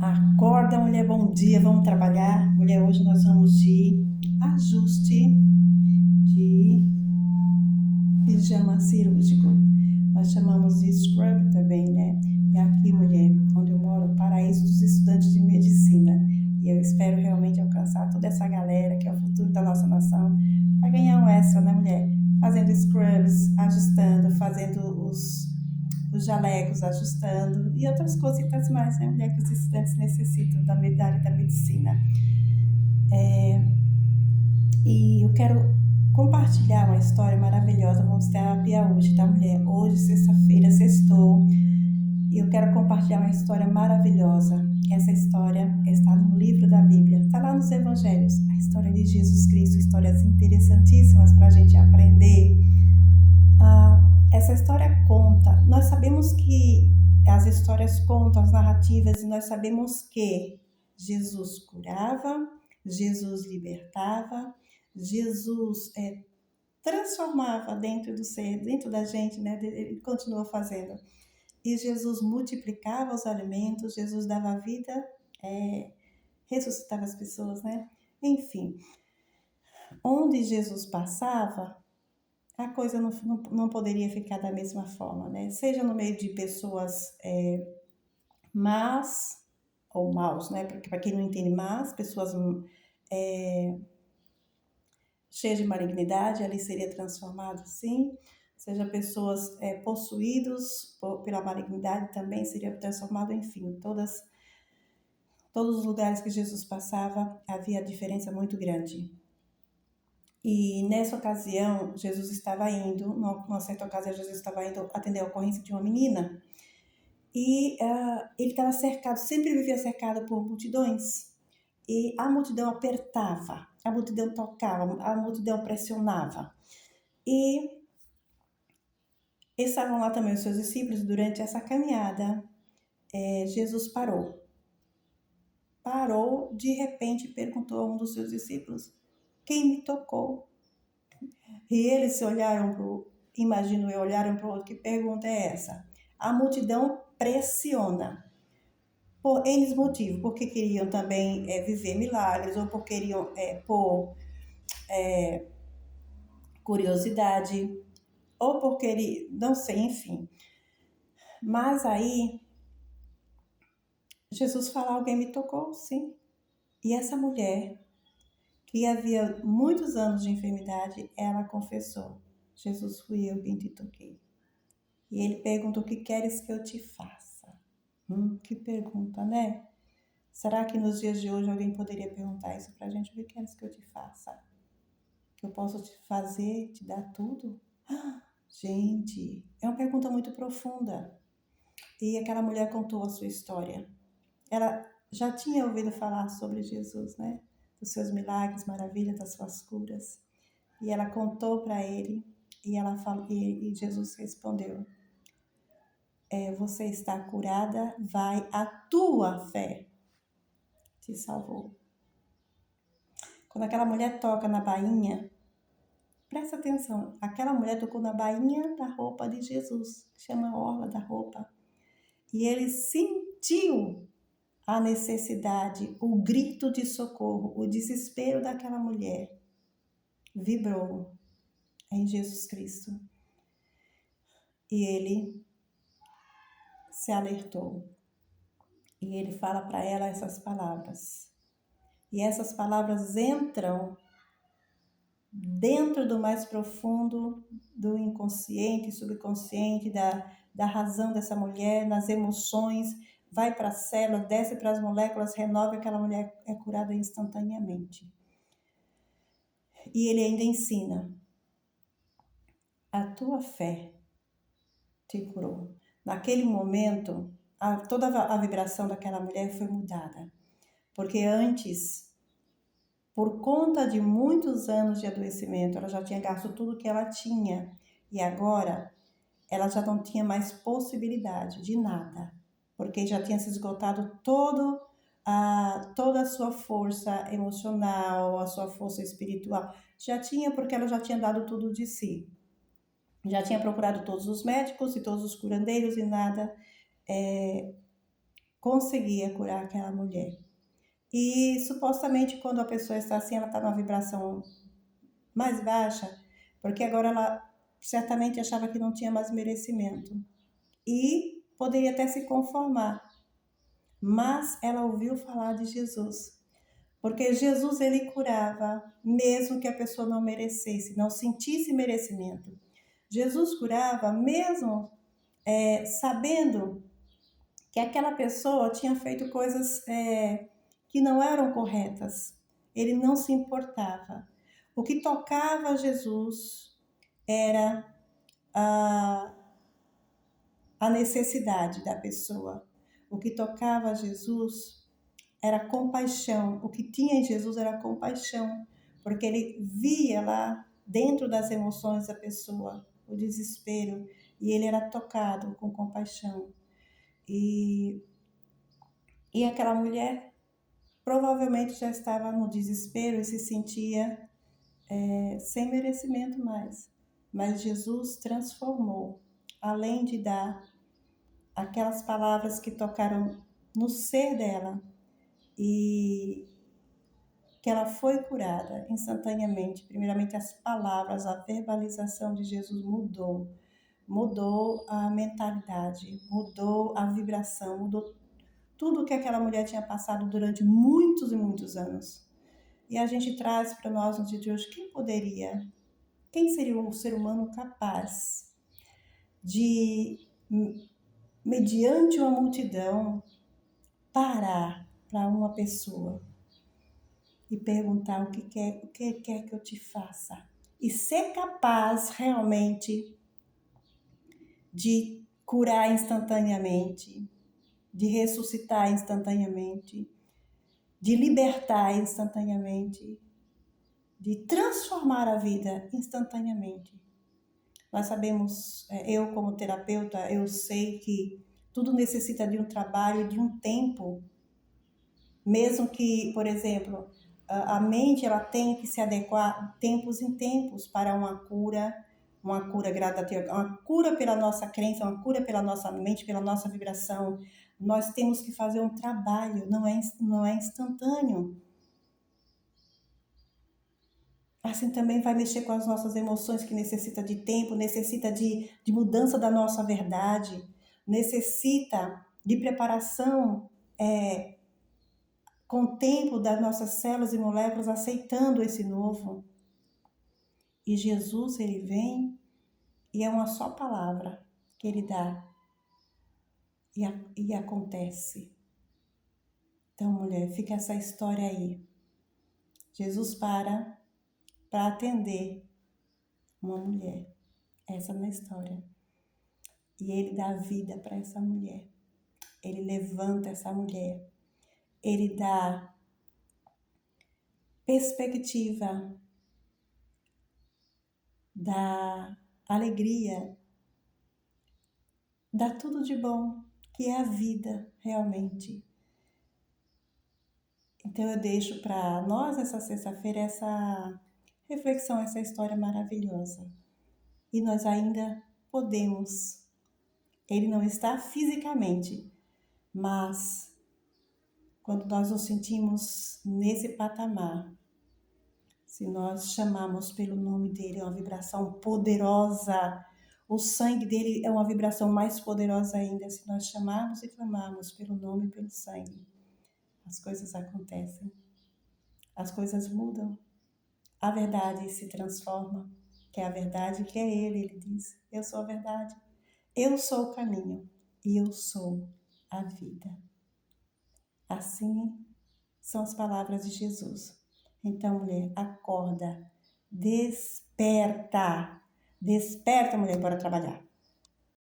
Acorda, mulher, bom dia, vamos trabalhar. Mulher, hoje nós vamos de ajuste de pijama cirúrgico. Nós chamamos de scrub também, né? E aqui, mulher, onde eu moro, o paraíso dos estudantes de medicina. E eu espero realmente alcançar toda essa galera que é o futuro da nossa nação para ganhar um extra, né, mulher? Fazendo scrubs, ajustando, fazendo os jalecos, ajustando e outras cositas mais, né, mulher, que os estudantes necessitam da área da medicina. E eu quero compartilhar uma história maravilhosa. Vamos ter terapia hoje, tá, mulher? Hoje, sexta-feira, sextou. E eu quero compartilhar uma história maravilhosa. Essa história está no livro da Bíblia, está lá nos Evangelhos. A história de Jesus Cristo, histórias interessantíssimas para a gente aprender. Essa história conta, nós sabemos que as histórias contam, as narrativas, e nós sabemos que Jesus curava, Jesus libertava, Jesus transformava dentro do ser, dentro da gente, né? Ele continua fazendo. E Jesus multiplicava os alimentos, Jesus dava vida, ressuscitava as pessoas, né? Enfim, onde Jesus passava, a coisa não poderia ficar da mesma forma, né? Seja no meio de pessoas más ou maus, né? Porque para quem não entende más, pessoas cheias de malignidade, ali seria transformado, sim. Seja pessoas possuídos pela malignidade, também seria transformado. Enfim, todos os lugares que Jesus passava, havia diferença muito grande. E nessa ocasião, Jesus estava indo, numa certa ocasião, Jesus estava indo atender a ocorrência de uma menina. E ele estava cercado, sempre vivia cercado por multidões. E a multidão apertava, a multidão tocava, a multidão pressionava. E estavam lá também os seus discípulos. Durante essa caminhada, Jesus parou. Parou, de repente perguntou a um dos seus discípulos: quem me tocou? E eles se olharam imagino eu, olharam para o outro. Que pergunta é essa? A multidão pressiona por N motivos, porque queriam também viver milagres, ou porque queriam por curiosidade, ou porque não sei, enfim. Mas aí Jesus fala: alguém me tocou, sim. E essa mulher, que havia muitos anos de enfermidade, ela confessou: Jesus, fui eu quem te toquei. E ele perguntou: o que queres que eu te faça? Que pergunta, né? Será que nos dias de hoje alguém poderia perguntar isso pra gente? O que queres que eu te faça? Que eu posso te fazer, te dar tudo? Gente, é uma pergunta muito profunda. E aquela mulher contou a sua história. Ela já tinha ouvido falar sobre Jesus, né? Dos seus milagres, maravilhas, das suas curas. E ela contou para ele, e Jesus respondeu: você está curada, vai, a tua fé te salvou. Quando aquela mulher toca na bainha, presta atenção, aquela mulher tocou na bainha da roupa de Jesus, que chama a orla da roupa. E ele sentiu a necessidade, o grito de socorro, o desespero daquela mulher. Vibrou em Jesus Cristo. E ele se alertou. E ele fala para ela essas palavras. E essas palavras entram dentro do mais profundo do inconsciente, subconsciente, da razão dessa mulher, nas emoções, vai para a célula, desce para as moléculas, renova, aquela mulher é curada instantaneamente. E ele ainda ensina: a tua fé te curou. Naquele momento, toda a vibração daquela mulher foi mudada. Porque antes, por conta de muitos anos de adoecimento, ela já tinha gasto tudo que ela tinha. E agora, ela já não tinha mais possibilidade de nada. Porque já tinha se esgotado toda a sua força emocional, a sua força espiritual. Já tinha, porque ela já tinha dado tudo de si. Já tinha procurado todos os médicos e todos os curandeiros e nada conseguia curar aquela mulher. E supostamente quando a pessoa está assim, ela está numa vibração mais baixa, porque agora ela certamente achava que não tinha mais merecimento e poderia até se conformar, mas ela ouviu falar de Jesus, porque Jesus ele curava mesmo que a pessoa não merecesse, não sentisse merecimento. Jesus curava mesmo sabendo que aquela pessoa tinha feito coisas que não eram corretas. Ele não se importava. O que tocava a Jesus era a necessidade da pessoa. O que tocava a Jesus era compaixão. O que tinha em Jesus era compaixão, porque ele via lá dentro das emoções da pessoa o desespero e ele era tocado com compaixão. E aquela mulher provavelmente já estava no desespero e se sentia sem merecimento mais. Mas Jesus transformou, além de dar aquelas palavras que tocaram no ser dela e que ela foi curada instantaneamente. Primeiramente as palavras, a verbalização de Jesus mudou a mentalidade, mudou a vibração, mudou tudo que aquela mulher tinha passado durante muitos e muitos anos. E a gente traz para nós no dia de hoje, quem seria um ser humano capaz de, mediante uma multidão, parar para uma pessoa e perguntar o que quer que eu te faça? E ser capaz realmente de curar instantaneamente, de ressuscitar instantaneamente, de libertar instantaneamente, de transformar a vida instantaneamente. Nós sabemos, eu como terapeuta, eu sei que tudo necessita de um trabalho, de um tempo, mesmo que, por exemplo, a mente ela tem que se adequar tempos em tempos para uma cura gradativa, uma cura pela nossa crença, uma cura pela nossa mente, pela nossa vibração. Nós temos que fazer um trabalho, não é instantâneo. Assim também vai mexer com as nossas emoções, que necessita de tempo, necessita de mudança da nossa verdade, necessita de preparação com o tempo das nossas células e moléculas aceitando esse novo. E Jesus, ele vem e é uma só palavra que ele dá e acontece. Então, mulher, fica essa história aí. Jesus para atender uma mulher, essa é a história. E ele dá vida para essa mulher. Ele levanta essa mulher. Ele dá perspectiva, dá alegria, dá tudo de bom, que é a vida realmente. Então eu deixo para nós essa sexta-feira essa reflexão, essa história maravilhosa. E nós ainda podemos, ele não está fisicamente, mas quando nós nos sentimos nesse patamar, se nós chamarmos pelo nome dele, é uma vibração poderosa. O sangue dele é uma vibração mais poderosa ainda. Se nós chamarmos e clamarmos pelo nome e pelo sangue, as coisas acontecem. As coisas mudam. A verdade se transforma. Que é a verdade, que é ele diz. Eu sou a verdade. Eu sou o caminho. E eu sou a vida. Assim são as palavras de Jesus. Então, mulher, acorda, desperta. Desperta, mulher, para trabalhar.